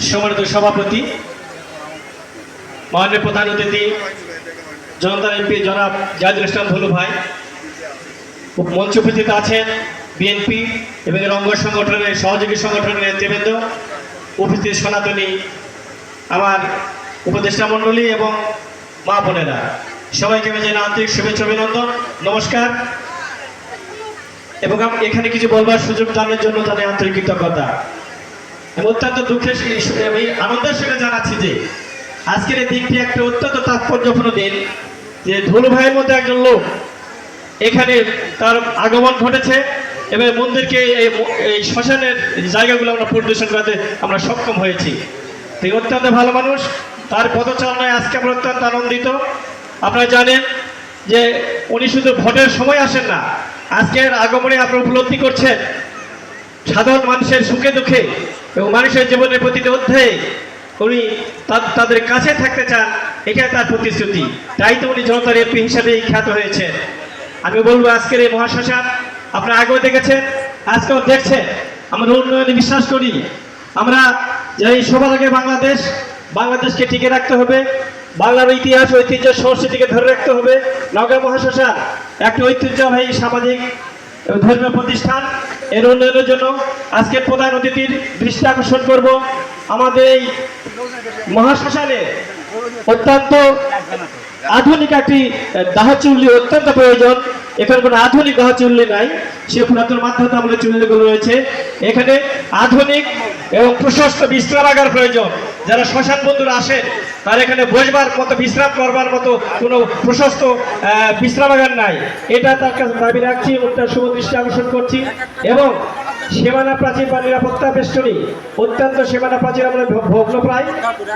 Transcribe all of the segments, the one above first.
সম্মানিত সভাপতি, মাননীয় প্রধান অতিথি জনতার এমপি জনাব জাহিদুল ইসলাম ভুলু ভাই, মঞ্চ উপস্থিত আছেন বিএনপি এবং এর অঙ্গ সংগঠনের সহযোগী সংগঠনের নেতৃবৃন্দ, উপস্থিত সনাতনী আমার উপদেষ্টা মণ্ডলী এবং মা বোনেরা, সবাইকে আমি জানাই আন্তরিক শুভেচ্ছা অভিনন্দন, নমস্কার। এবং এখানে কিছু বলবার সুযোগ দানের জন্য জানাই আন্তরিক কৃতজ্ঞতা। অত্যন্ত দুঃখের আমি আনন্দের সঙ্গে জানাচ্ছি যে আজকের এই দিনটি একটা অত্যন্ত তাৎপর্যপূর্ণ দিন, যে ধুলু ভাইয়ের মধ্যে একজন লোক এখানে তার আগমন ঘটেছে এবং মন্দিরকে এই শ্মশানের জায়গাগুলো আমরা পরিদর্শন করতে আমরা সক্ষম হয়েছি। তিনি অত্যন্ত ভালো মানুষ, তার পদচারণায় আজকে আমরা অত্যন্ত আনন্দিত। আপনারা জানেন যে উনি শুধু ভোটের সময় আসেন না, আজকের আগমনে আপনারা উপলব্ধি করছেন সাধারণ মানুষের সুখে দুঃখে এবং মানুষের জীবনের প্রতিটি অধ্যায়ে উনি তাদের কাছে থাকতে চান, এটাই তার প্রতিশ্রুতি। তাই তো উনি জনতার এমপি হিসাবেই খ্যাত হয়েছেন। আমি বলবো আজকের এই মহাশ্মশান আপনারা আগেও দেখেছেন, আজকেও দেখছেন। আমরা উন্নয়নে বিশ্বাস করি। আমরা যে সবার আগে বাংলাদেশকে টিকে রাখতে হবে, বাংলার ইতিহাস ঐতিহ্য সংস্কৃতিকে ধরে রাখতে হবে। নওগাঁ মহাশ্মশান একটি ঐতিহ্যবাহী সামাজিক এবং ধর্মীয় প্রতিষ্ঠান। এর উন্নয়নের জন্য আজকের প্রধান অতিথির দৃষ্টি আকর্ষণ করব। আমাদের এই মহাশ্মশানে অত্যন্ত আধুনিক একটি দাহচুল্লি অত্যন্ত প্রয়োজন। এখানে কোনো আধুনিক দাহচুল্লি নাই, সে পুরাতন মাধ্যমে আমাদের চুল্লিগুলো রয়েছে। এখানে আধুনিক এবং প্রশস্ত বিশ্রামাগার প্রয়োজন। যারা শ্মশান বন্ধুরা আসেন তার এখানে বসবার মতো বিশ্রাম করবার মতো কোনো প্রশস্ত বিশ্রামাগার নাই। এটা তার কাছে দাবি রাখছি এবং তার সুদৃষ্টি আকর্ষণ করছি। এবং সীমানা প্রাচীর বা নিরাপত্তা বেষ্টনী, অত্যন্ত সীমানা প্রাচীর আমরা ভগ্নপ্রায়,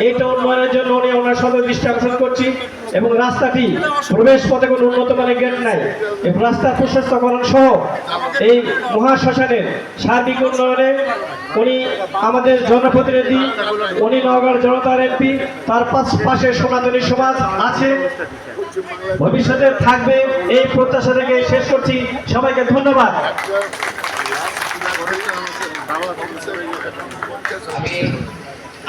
এইটা উন্নয়নের জন্য উনি ওনার সদৃষ্টি আকর্ষণ করছি। এবং রাস্তাটি প্রবেশ পথে কোনো উন্নত মানের গেট নাই, এবং রাস্তার প্রশস্তকরণ সহ এই মহাশ্মশানের সার্বিক উন্নয়নে উনি আমাদের জনপ্রতিনিধি, উনি নওগাঁর জনতার এমপি, তার পাশে সনাতনী সমাজ আছে, ভবিষ্যতে থাকবে, এই প্রত্যাশা থেকে শেষ করছি। সবাইকে ধন্যবাদ। আমি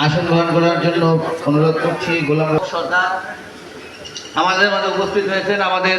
আসন গ্রহণ করার জন্য অনুরোধ করছি গোলাম সরকার আমাদের মাঝে উপস্থিত হয়েছেন। আমাদের